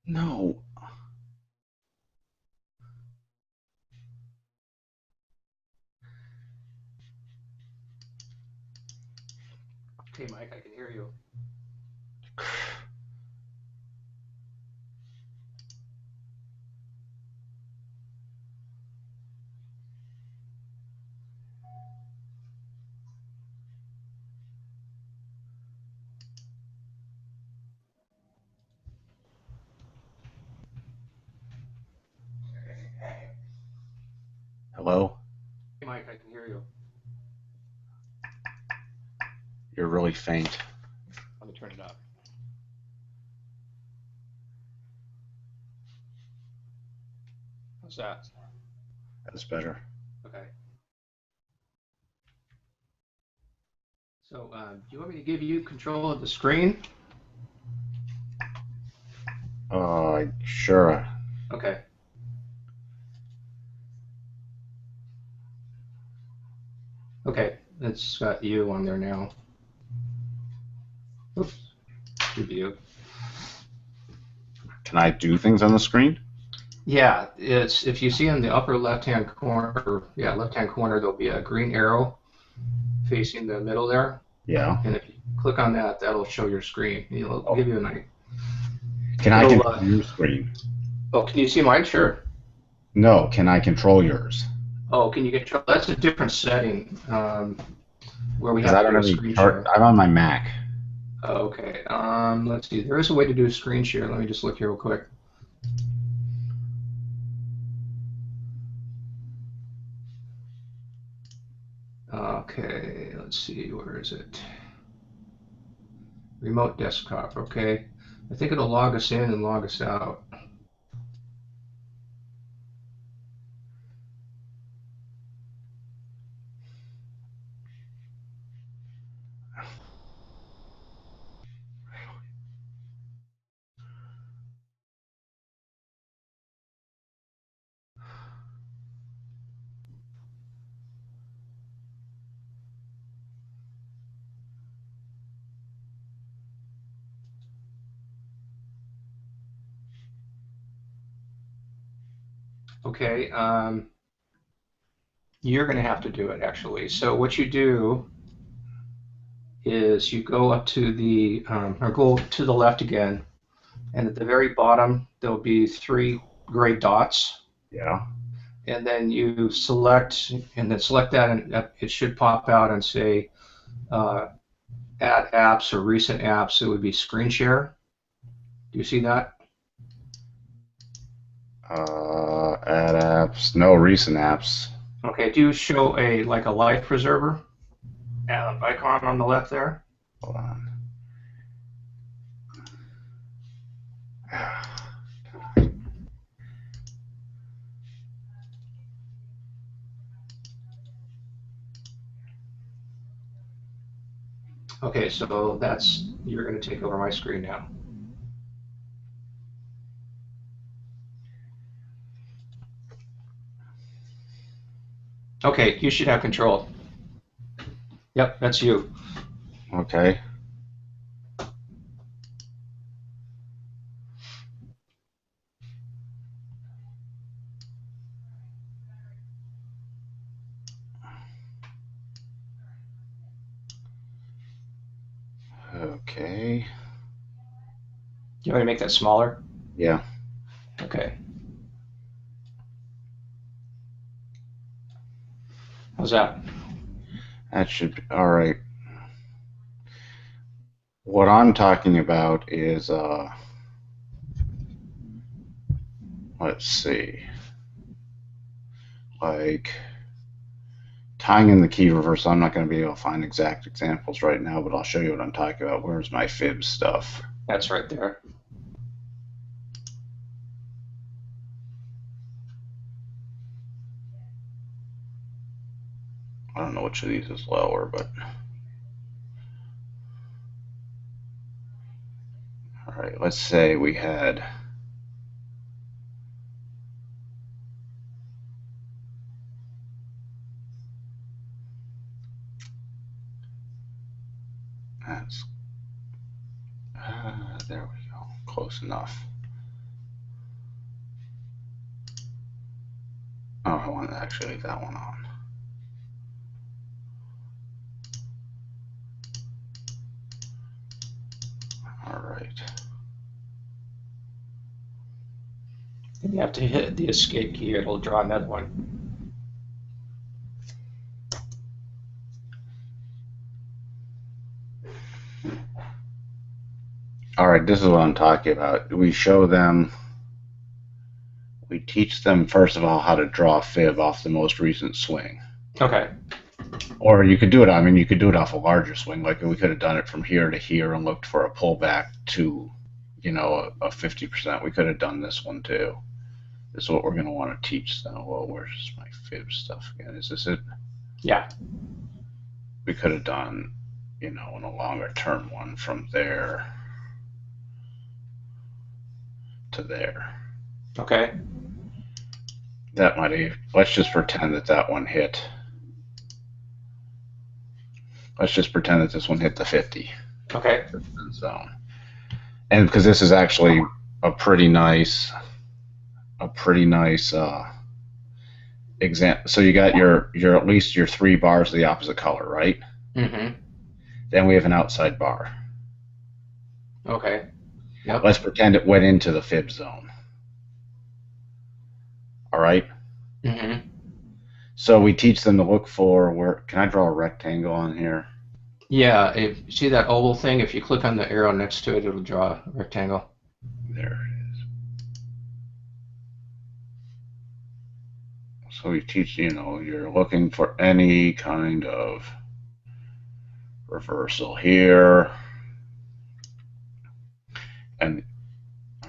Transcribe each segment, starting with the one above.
No. Hey, Mike, I can hear you. Hello? Hey, Mike, I can hear you. You're really faint. Let me turn it up. How's that? That's better. Okay. So, do you want me to give you control of the screen? Sure. Okay. Okay. It's got you on there now. Oops. Review. Can I do things on the screen? Yeah, it's if you see in the upper left-hand corner, yeah, left-hand corner, there'll be a green arrow facing the middle there, Yeah. and if you click on that, that'll show your screen. It'll Oh, give you an idea. can I It'll. control your screen? Oh, can you see mine? Sure. No, can I control yours? Oh, can you control? That's a different setting where we Because have I to don't do a have any screen chart. share. I'm on my Mac. Okay. Let's see. There is a way to do a screen share. Let me just look here real quick. Okay. Let's see. Where is it? Remote desktop. Okay. I think it'll log us in and log us out. Okay. You're going to have to do it actually. So what you do is you go up to the or go to the left again, and at the very bottom there'll be three gray dots, Yeah. and then you select and then select that, and it should pop out and say uh, add apps or recent apps. It would be screen share. Do you see that? Add apps. No recent apps. Okay. Do you show a like a life preserver icon on the left there? Hold on. Okay. So that's you're going to take over my screen now. Okay. You should have control. Yep. That's you. Okay. Okay. Do you want me to make that smaller? Yeah. Okay. How's that? That should be all right. What I'm talking about is let's see. Like tying in the key reverse. I'm not going to be able to find exact examples right now, but I'll show you what I'm talking about. Where's my fib stuff? That's right there. I don't know which of these is lower, but all right. Let's say we had – That's there we go. Close enough. Oh, I want to actually leave that one on. All right. And you have to hit the escape key, it'll draw another one. All right, this is what I'm talking about. We show them, we teach them, first of all, how to draw a fib off the most recent swing. Okay. Or you could do it, I mean, you could do it off a larger swing. Like we could have done it from here to here and looked for a pullback to, a 50%. We could have done this one too. This is what we're going to want to teach them. Well, where's my fib stuff again? Is this it? Yeah. We could have done, in a longer term one from there to there. Okay. That might have, let's just pretend that that one hit. Let's just pretend that this one hit the 50 Okay. zone. And because this is actually a pretty nice example. So you got your at least your 3 bars of the opposite color, right? Mm-hmm. Then we have an outside bar. Okay. Yep. Let's pretend it went into the fib zone. All right. Mm-hmm. So we teach them to look for where. Can I draw a rectangle on here? Yeah, if you see that oval thing, if you click on the arrow next to it, it'll draw a rectangle. There it is. So we teach, you're looking for any kind of reversal here. And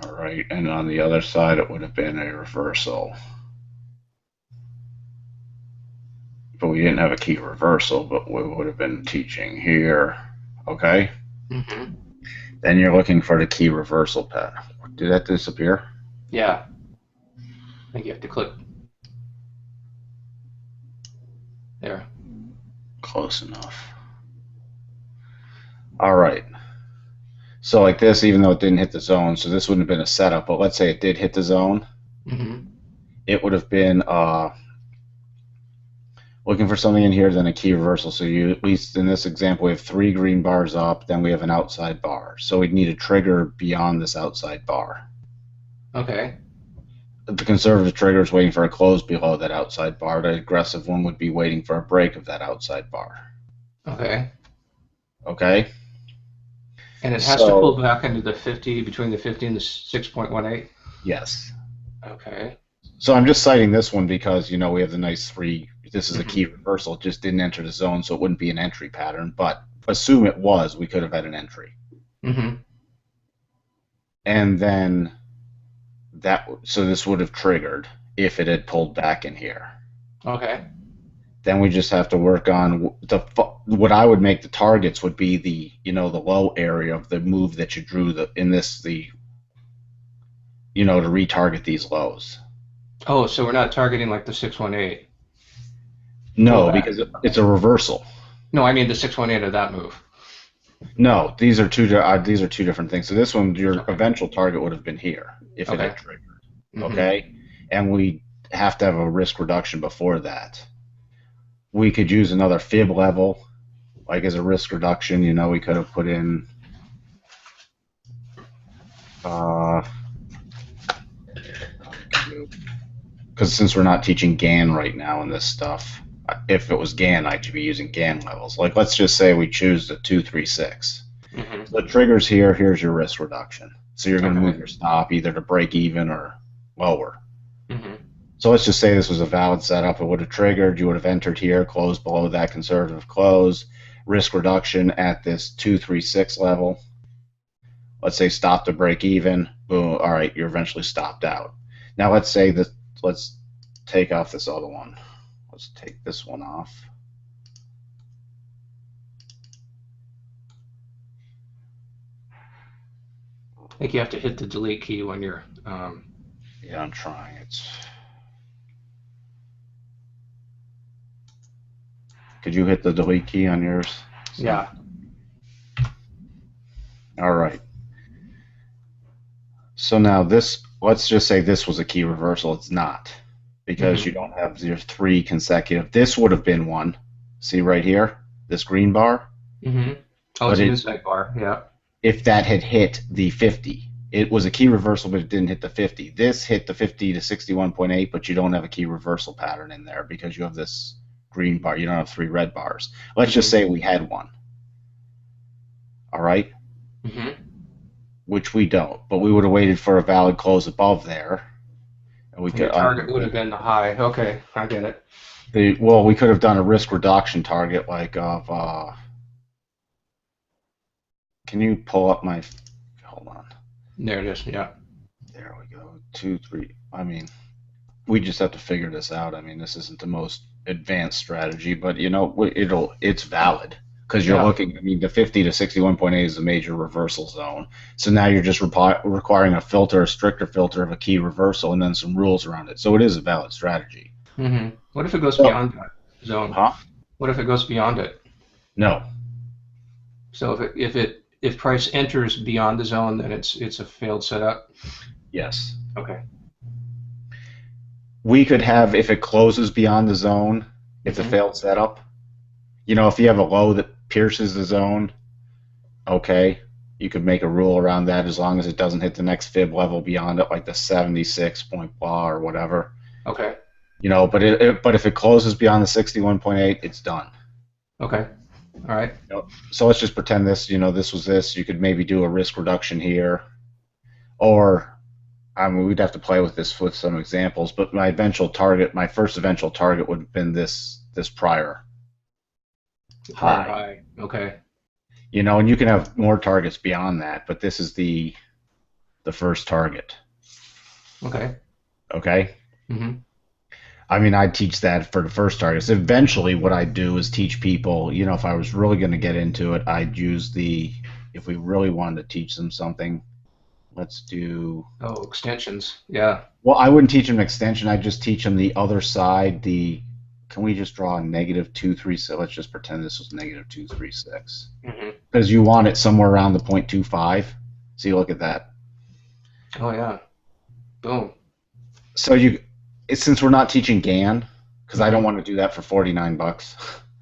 all right, and on the other side it would have been a reversal. But we didn't have a key reversal, but we would have been teaching here. Okay? Mm-hmm. Then you're looking for the key reversal pattern. Did that disappear? Yeah. I think you have to click there. Close enough. All right. So like this, even though it didn't hit the zone, so this wouldn't have been a setup, but let's say it did hit the zone, Mm-hmm. it would have been looking for something in here, then a key reversal. So you, at least in this example, we have 3 green bars up, then we have an outside bar. So we'd need a trigger beyond this outside bar. Okay. The conservative trigger is waiting for a close below that outside bar. The aggressive one would be waiting for a break of that outside bar. Okay. Okay? And it has to pull So, back into the 50, between the 50 and the 6.18? yes. Okay. So I'm just citing this one because, we have the nice 3. This is a Mm-hmm. key reversal. It just didn't enter the zone, so it wouldn't be an entry pattern. But assume it was, we could have had an entry. Mm-hmm. And then so this would have triggered if it had pulled back in here. Okay. Then we just have to work on what I would make the targets would be the low area of the move that you drew to retarget these lows. Oh, so we're not targeting like the 618 No, pullback. because it's a reversal. No, I mean the 618 of that move. No, these are two different things. So this one, your Okay. eventual target would have been here if it Okay. had triggered. Mm-hmm. Okay, and we have to have a risk reduction before that. We could use another fib level, like as a risk reduction. We could have put in. Because since we're not teaching GAN right now in this stuff, if it was GAN, I should be using GAN levels. Like, let's just say we choose the 236. Mm-hmm. The trigger's here. Here's your risk reduction. So you're going to move Okay. your stop either to break even or lower. Mm-hmm. So let's just say this was a valid setup. It would have triggered. You would have entered here, closed below that conservative close. Risk reduction at this 236 level. Let's say stop to break even. Boom. All right, you're eventually stopped out. Now let's say that. Let's take off this other one. Let's take this one off. I think you have to hit the delete key when you're. Yeah, I'm trying. Could you hit the delete key on yours? So, Yeah. All right. So now this, let's just say this was a key reversal. It's not because you Mm-hmm. don't have your three consecutive. This would have been one. See right here, this green bar. Mm-hmm. Oh, But it's an it, inside bar. Yeah. if that had hit the 50, it was a key reversal, but it didn't hit the 50. This hit the 50 to 61.8, but you don't have a key reversal pattern in there because you have this green bar. You don't have three red bars. Let's just Mm-hmm. say we had one. All right. Mm-hmm. Which we don't, but we would have waited for a valid close above there, and we And could your target would have been the high. Okay, I get it. well, we could have done a risk reduction target like of can you pull up my hold on, There it is. Yeah. there we go, two three. I mean, we just have to figure this out. I mean, this isn't the most advanced strategy, but it's valid because you're Yeah. looking. I mean, the 50 to 61.8 is a major reversal zone. So now you're just requiring a filter, a stricter filter of a key reversal, and then some rules around it. So it is a valid strategy. Mm-hmm. What if it goes So, beyond that zone? huh? What if it goes beyond it? No. So if price enters beyond the zone, then it's a failed setup. Yes. Okay. We could have if it closes beyond the zone, it's a Mm-hmm. failed setup. If you have a low that pierces the zone, okay, you could make a rule around that as long as it doesn't hit the next fib level beyond it, like the 76 point blah or whatever. Okay. But if it closes beyond the 61.8, it's done. Okay. All right. So let's just pretend this was this. You could maybe do a risk reduction here, or I mean, we'd have to play with this with some examples. But my first eventual target would have been this prior The prior high. high. Okay. And you can have more targets beyond that, but this is the first target. Okay. Okay. Mm-hmm. I mean, I'd teach that for the first targets. Eventually, what I'd do is teach people, if I was really going to get into it, if we really wanted to teach them something, let's do, Oh, extensions. Yeah. well, I wouldn't teach them extension. I'd just teach them the other side. Can we just draw a negative 236? Let's just pretend this was negative 236. Mm-hmm. Because you want it somewhere around the 0.25. See, look at that. Oh yeah. Boom. So since we're not teaching GAN, because I don't Mm-hmm. want to do that for $49.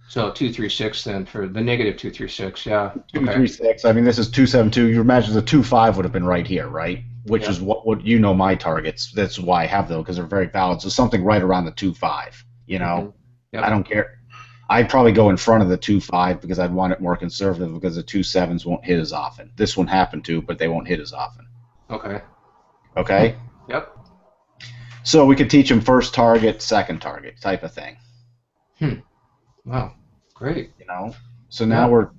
So 236 then for the negative 236. Yeah. Okay. 236. I mean, this is 272. You imagine the 25 would have been right here, right? Which is Yep. what my targets. That's why I have them because they're very valid. So something right around the 25. Mm-hmm. I Yep. don't care. I'd probably go in front of the 25 because I'd want it more conservative because the 27s won't hit as often. This one happened to, but they won't hit as often. Okay. Hmm. Okay. Yep. So we could teach them first target, second target type of thing. Hmm. Wow. Great. You know. So now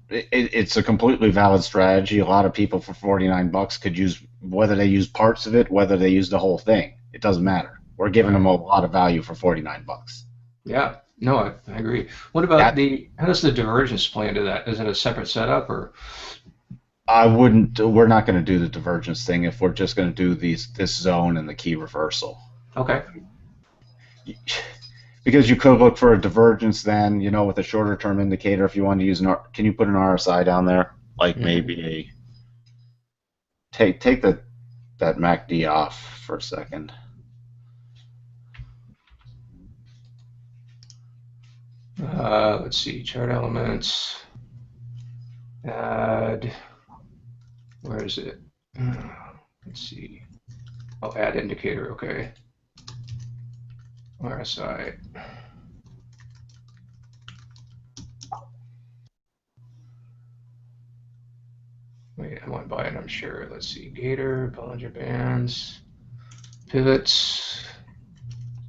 Yep. it's a completely valid strategy. A lot of people for $49 could use whether they use parts of it, whether they use the whole thing. It doesn't matter. We're giving them Right. a lot of value for $49. Yeah. No, I agree. What about That how does the divergence play into that? Is it a separate setup or? I wouldn't. We're not going to do the divergence thing if we're just going to do this zone and the key reversal. Okay. Because you could look for a divergence then, with a shorter term indicator if you want to use can you put an RSI down there? Like Hmm. maybe take that MACD off for a second. Let's see. Chart elements. Add. Where is it? Let's see. Oh, add indicator. Okay. RSI. Wait, I went by it, I'm sure. Let's see. Gator, Bollinger Bands, pivots,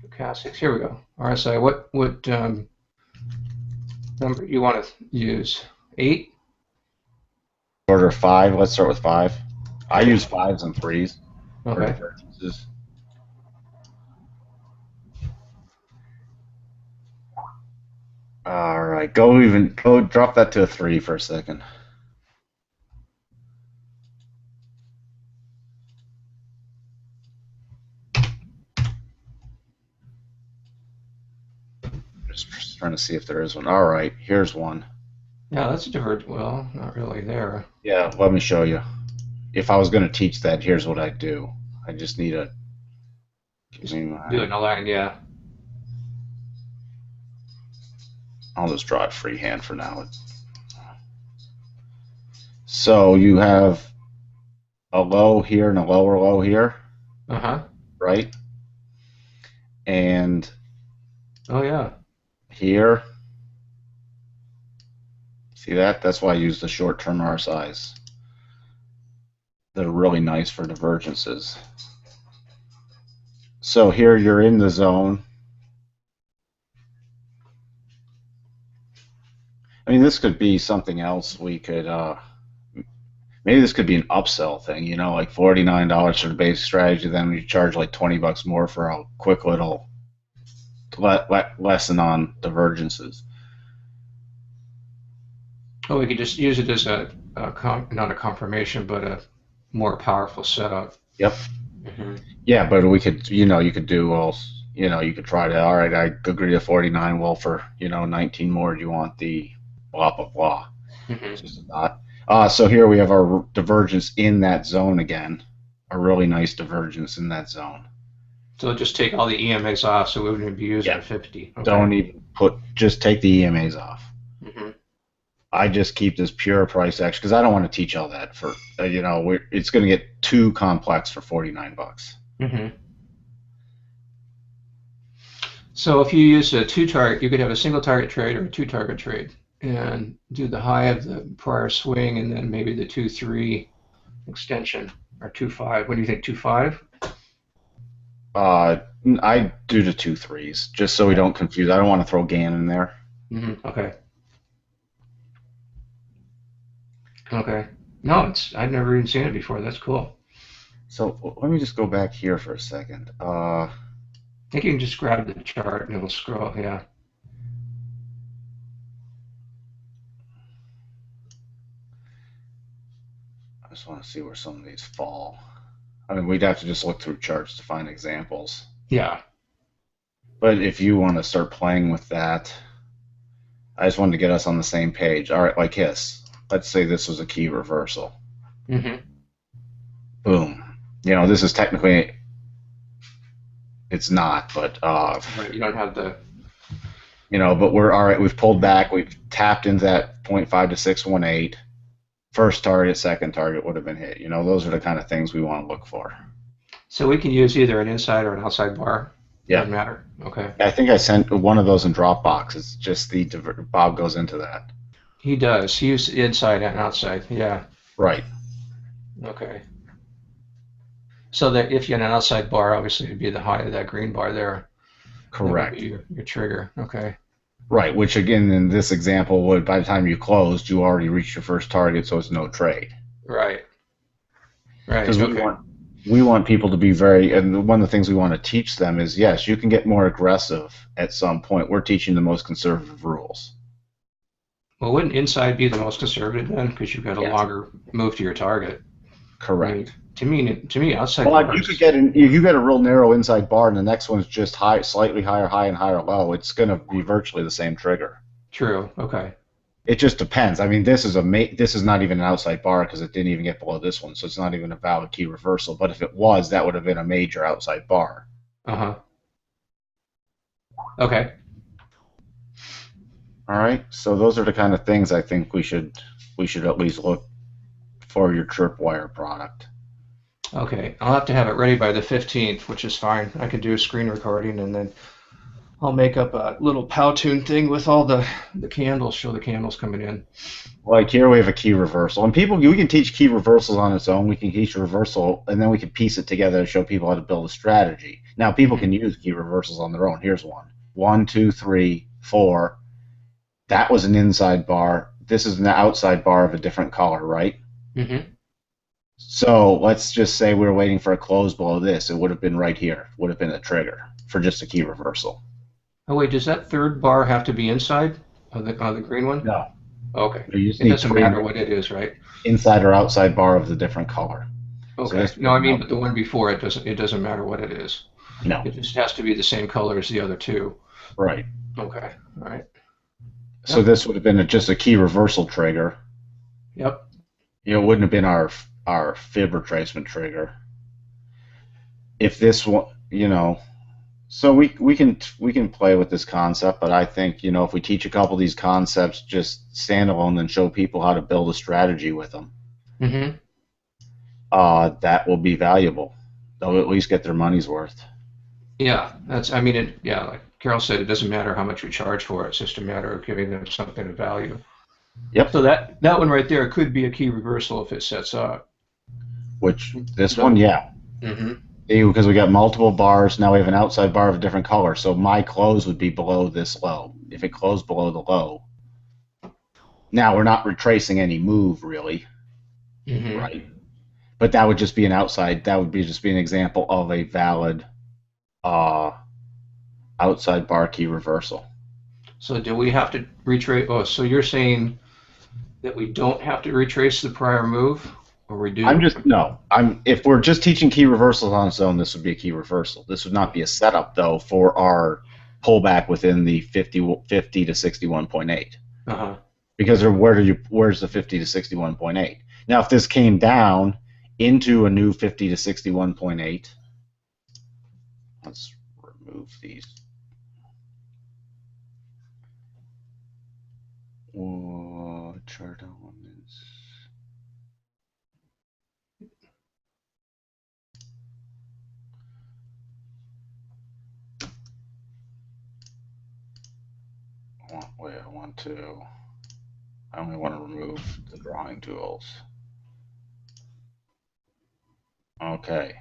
stochastics. Here we go. RSI. What number you want to use? 8? Order five. Let's start with five. I Okay. use fives and threes for Okay. divergences. All right, go drop that to a three for a second. Just trying to see if there is one. All right, here's one. Yeah, that's a divergent. Well, not really there. Yeah, let me show you. If I was going to teach that, here's what I'd do. I just need a. Give Just me do it my. in a line, yeah. I'll just draw it freehand for now. So you have a low here and a lower low here, Uh-huh. right? And Oh, yeah. here, see that? That's why I use the short-term RSIs. They're really nice for divergences. So here you're in the zone. I mean, this could be something else. We could maybe this could be an upsell thing. Like $49 for the base strategy. Then we charge like $20 more for a quick little lesson on divergences. Oh, we could just use it as not a confirmation, but a more powerful setup. Yep. Hmm. Yeah, but we could, you could do well. You could try to. All right, I agree to 49. Well, for 19 more, do you want the blah blah blah? Hmm. Just a dot. So here we have our divergence in that zone again. A really nice divergence in that zone. So just take all the EMAs off, so we wouldn't be using Yeah. a 50. Okay. Don't even just take the EMAs off. Hmm. I just keep this pure price action because I don't want to teach all that for, it's going to get too complex for $49. Hmm. So if you use a two target, you could have a single target trade or a two target trade and do the high of the prior swing and then maybe the 2-3 extension or 2-5. What do you think? 2-5? Uh, I do the two threes just so we Okay. don't confuse. I don't want to throw Gann in there. Okay. Okay. No, it's I've never even seen it before. That's cool. So let me just go back here for a second. I think you can just grab the chart and it'll scroll. Yeah. I just want to see where some of these fall. I mean, we'd have to just look through charts to find examples. Yeah. But if you want to start playing with that, I just wanted to get us on the same page. All right, like this. Let's say this was a key reversal. Hmm. Boom. This is technically it's not, but Right. You don't have the. but we're all right. We've pulled back. We've tapped into that 0.5 to 618. First target, second target would have been hit. Those are the kind of things we want to look for. So we can use either an inside or an outside bar. Yeah. Doesn't matter. Okay. I think I sent one of those in Dropbox. It's just Bob goes into that. He does. He uses inside and outside. Yeah. Right. Okay. So that if you had an outside bar, obviously it'd be the high of that green bar there. That would be Correct. your trigger. Okay. Right. Which again, in this example, would by the time you closed, you already reached your first target, so it's no trade. Right. Right. Because we Okay. want we want people to be very, and one of the things we want to teach them is yes, you can get more aggressive at some point. We're teaching the most conservative rules. Well, wouldn't inside be the most conservative then? Because you've got a Yes. longer move to your target. I mean, Correct. to me, outside Well, you could bars. get if you get a real narrow inside bar, and the next one's just high, slightly higher high and higher low. It's going to be virtually the same trigger. True. Okay. It just depends. I mean, this is not even an outside bar because it didn't even get below this one, so it's not even a valid key reversal. But if it was, that would have been a major outside bar. Uh huh. Okay. All right. So those are the kind of things I think we should at least look for your tripwire product. Okay. I'll have to have it ready by the 15th, which is fine. I can do a screen recording and then I'll make up a little Powtoon thing with all the candles. Show the candles coming in. Like here we have a key reversal, and we can teach key reversals on its own. We can teach reversal, and then we can piece it together to show people how to build a strategy. Now people Hmm. can use key reversals on their own. Here's one: 1, 2, 3, 4. That was an inside bar. This is an outside bar of a different color, right? Hmm. So let's just say we were waiting for a close below this. It would have been right here. Would have been a trigger for just a key reversal. Oh wait, does that third bar have to be inside of the green one? No, Okay. you just It need doesn't three matter what it is, right? inside or outside bar of the different color. So Okay. this No, was I an mean, out. but the one before it doesn't matter what it is. No, It just has to be the same color as the other two. right. Okay. All right. So Yep. this would have been just a key reversal trigger. Yep. You know, it wouldn't have been our fib retracement trigger. If this one, you know, so we can play with this concept, but I think if we teach a couple of these concepts just standalone and show people how to build a strategy with them, Mm-hmm. that will be valuable. They'll at least get their money's worth. Yeah. I mean, yeah, like Carol said, it doesn't matter how much we charge for it. It's just a matter of giving them something of value. Yep. So that one right there could be a key reversal if it sets up. Which this one, So, yeah, hmm because we got multiple bars. Now we have an outside bar of a different color. So my close would be below this low. If it closed below the low, now we're not retracing any move really, hmm right? But that would just be an outside. That would be just be an example of a valid uh, outside bar key reversal. So do we have to retrace? Oh, so you're saying that we don't have to retrace the prior move, or we I'm do? just no. I'm if we're just teaching key reversals on its own, this would be a key reversal. This would not be a setup though for our pullback within the 50 to 61.8 Uh-huh. because where's the 50 to 61.8? Now if this came down into a new 50 to 61.8, let's remove these. Chart elements. I want to. I only want to remove the drawing tools. Okay.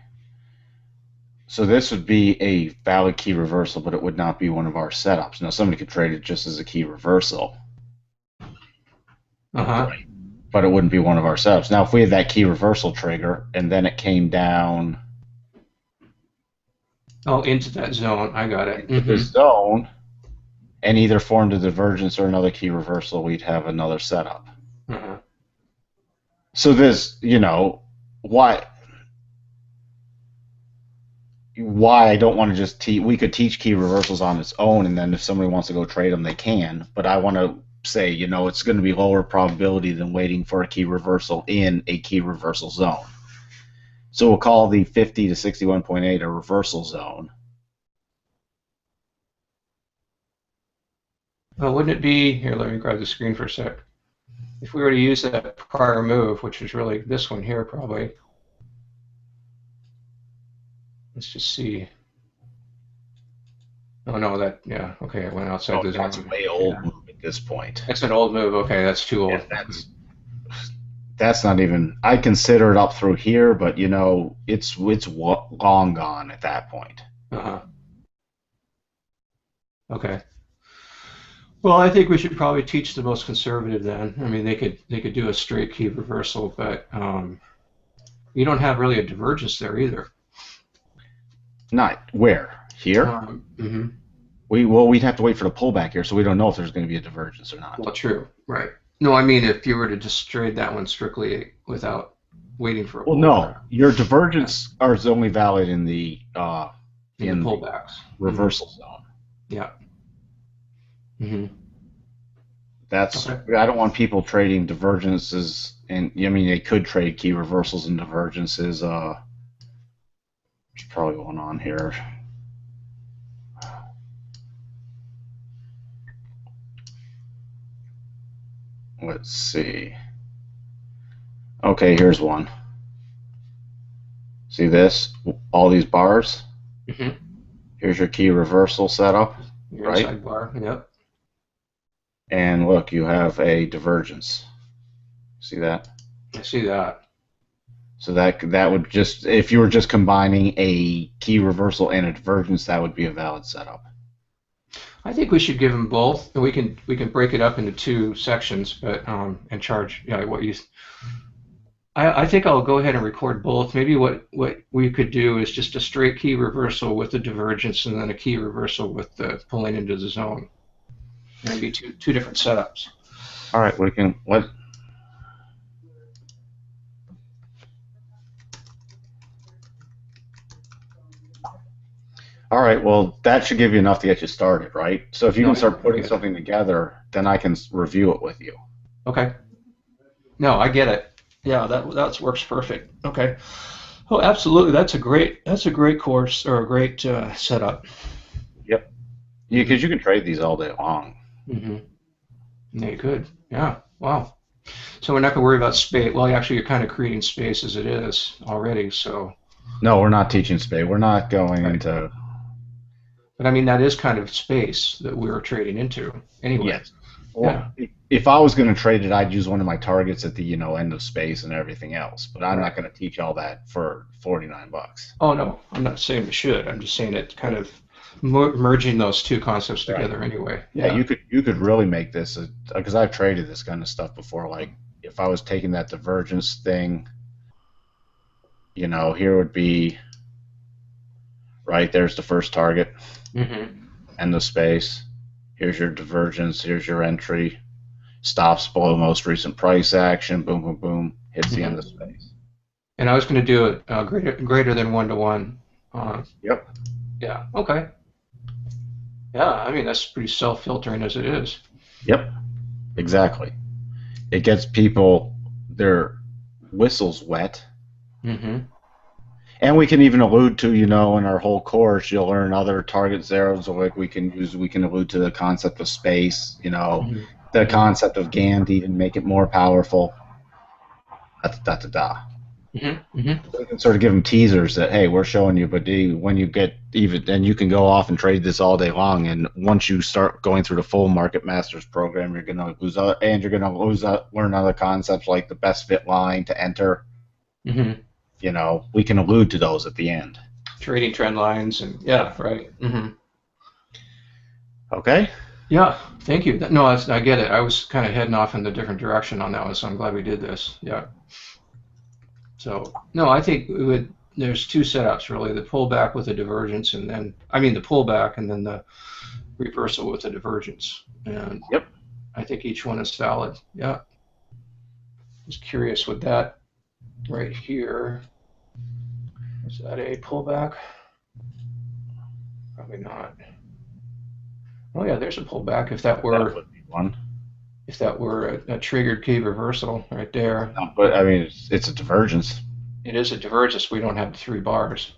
So this would be a valid key reversal, but it would not be one of our setups. Now somebody could trade it just as a key reversal, Uh-huh. right? But it wouldn't be one of our setups. Now if we had that key reversal trigger and then it came down Oh, into that zone. I got it. into the zone and either formed a divergence or another key reversal, we'd have another setup. Uh-huh. So this, why I don't want to just teach. We could teach key reversals on its own, and then if somebody wants to go trade them, they can. But I want to say, it's going to be lower probability than waiting for a key reversal in a key reversal zone. So we'll call the 50 to 61.8 a reversal zone. Well, wouldn't it be here? Let me grab the screen for a sec. If we were to use that prior move, which is really this one here, probably. Let's just see. Oh no, yeah, okay, it went outside Oh, the that's zone. way Yeah, old move at this point. that's an old move. Okay, that's too Yeah, old. that's not even. I consider it up through here, but it's long gone at that point. Uh-huh. Okay. Well, I think we should probably teach the most conservative then. I mean, they could do a straight key reversal, but you don't have really a divergence there either. Not where here. Mhm. We'd have to wait for the pullback here, so we don't know if there's going to be a divergence or not. Well, true, right. No, I mean if you were to just trade that one strictly without waiting for a Well, no, pullback. your Yeah, divergence is only valid in the in the pullbacks. reversal zone. Yeah. hmm That's Okay. I don't want people trading divergences, and I mean they could trade key reversals and divergences. There's probably one on here. Let's see. Okay, here's one. See this? All these bars. hmm Here's your key reversal setup, Your right? inside bar. Yep. And look, you have a divergence. See that? I see that. So that would just if you were just combining a key reversal and a divergence, that would be a valid setup. I think we should give them both, and we can break it up into two sections, but and charge what you. I think I'll go ahead and record both. Maybe what we could do is just a straight key reversal with the divergence, and then a key reversal with the pulling into the zone. Maybe two different setups. All right, we can let. All right, well, that should give you enough to get you started, right? So if you No, can yeah, start I putting get it. something together, then I can review it with you. Okay. No, I get it. Yeah, that works perfect. Okay. Oh, absolutely. That's a great course or a great setup. Yep. Hmm. Because you can trade these all day long. Hmm. Yeah, you could. Yeah. Wow. So we're not going to worry about space. Well, actually, you're kind of creating space as it is already. So, No, we're not teaching spade. We're not going right. into, But I mean, that is kind of space that we're trading into anyway. yes. Well, Yeah. if I was going to trade it, I'd use one of my targets at the, end of space and everything else. But I'm not Right. going to teach all that for 49 bucks. Oh, no, I'm not saying it should. I'm just saying it kind of merging those two concepts Right. together anyway. Yeah, Yeah. you could really make this because I've traded this kind of stuff before. Like if I was taking that divergence thing, here would be right there's the first target Hmm. and the space. Here's your divergence. Here's your entry. Stops below most recent price action. Boom, boom, boom. Hits the end of Hmm. space. And I was going to do it greater than 1 to 1. Uh, Yep. yeah. Okay. Yeah. I mean, that's pretty self-filtering as it is. Yep. Exactly. It gets people their whistles wet. Hmm. And we can even allude to, in our whole course, you'll learn other target zeros. Like we can allude to the concept of space, Hmm. the Hmm. concept of GAN to even make it more powerful. Da, da, da, da. Hmm. Hmm. We can sort of give them teasers that, hey, we're showing you, but when you get even, then you can go off and trade this all day long. And once you start going through the full Market Masters program, you're going to lose, and you're going to learn other concepts like the best fit line to enter. Hmm. We can allude to those at the end. Trading trend lines and Yep. yeah, right. Hmm. Okay. Yeah. Thank you. No, I get it. I was kind of heading off in a different direction on that one, so I'm glad we did this. Yeah. So no, I think we would. There's two setups really: the pullback with the divergence, and then I mean the pullback, and then the reversal with the divergence. And Yep. I think each one is valid. Yeah. Just curious with that right here. Is that a pullback? Probably not. Oh yeah, there's a pullback. That would be one. If that were a triggered key reversal right there. No, but I mean, it's a divergence. It is a divergence. We don't have the three bars.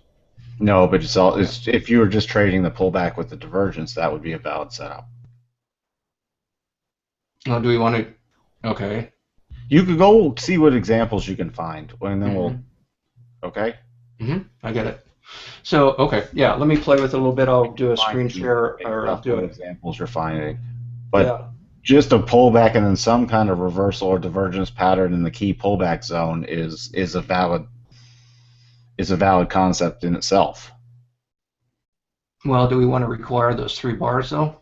No, but it's all. Yeah. It's if you were just trading the pullback with the divergence, that would be a valid setup. Oh, do we want to? Okay. You could go see what examples you can find, and then we'll. Hmm. Okay. I get it. So, okay, yeah, let me play with it a little bit. I'll do a Fine screen tune it share based or I'll off do what it. examples you're finding. But Yeah. just a pullback and then some kind of reversal or divergence pattern in the key pullback zone is a valid concept in itself. Well, do we want to require those three bars though?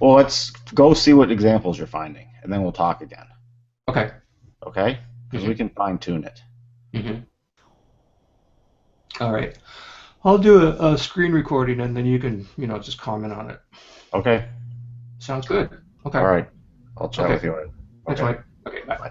Well, let's go see what examples you're finding, and then we'll talk again. Okay. Okay? Because we Hmm. can fine tune it. Hmm. All right. I'll do a screen recording and then you can, just comment on it. Okay. Sounds good. All Okay. right. I'll chat Okay. with you later. Thanks, Okay. Mike. Okay, bye. Bye.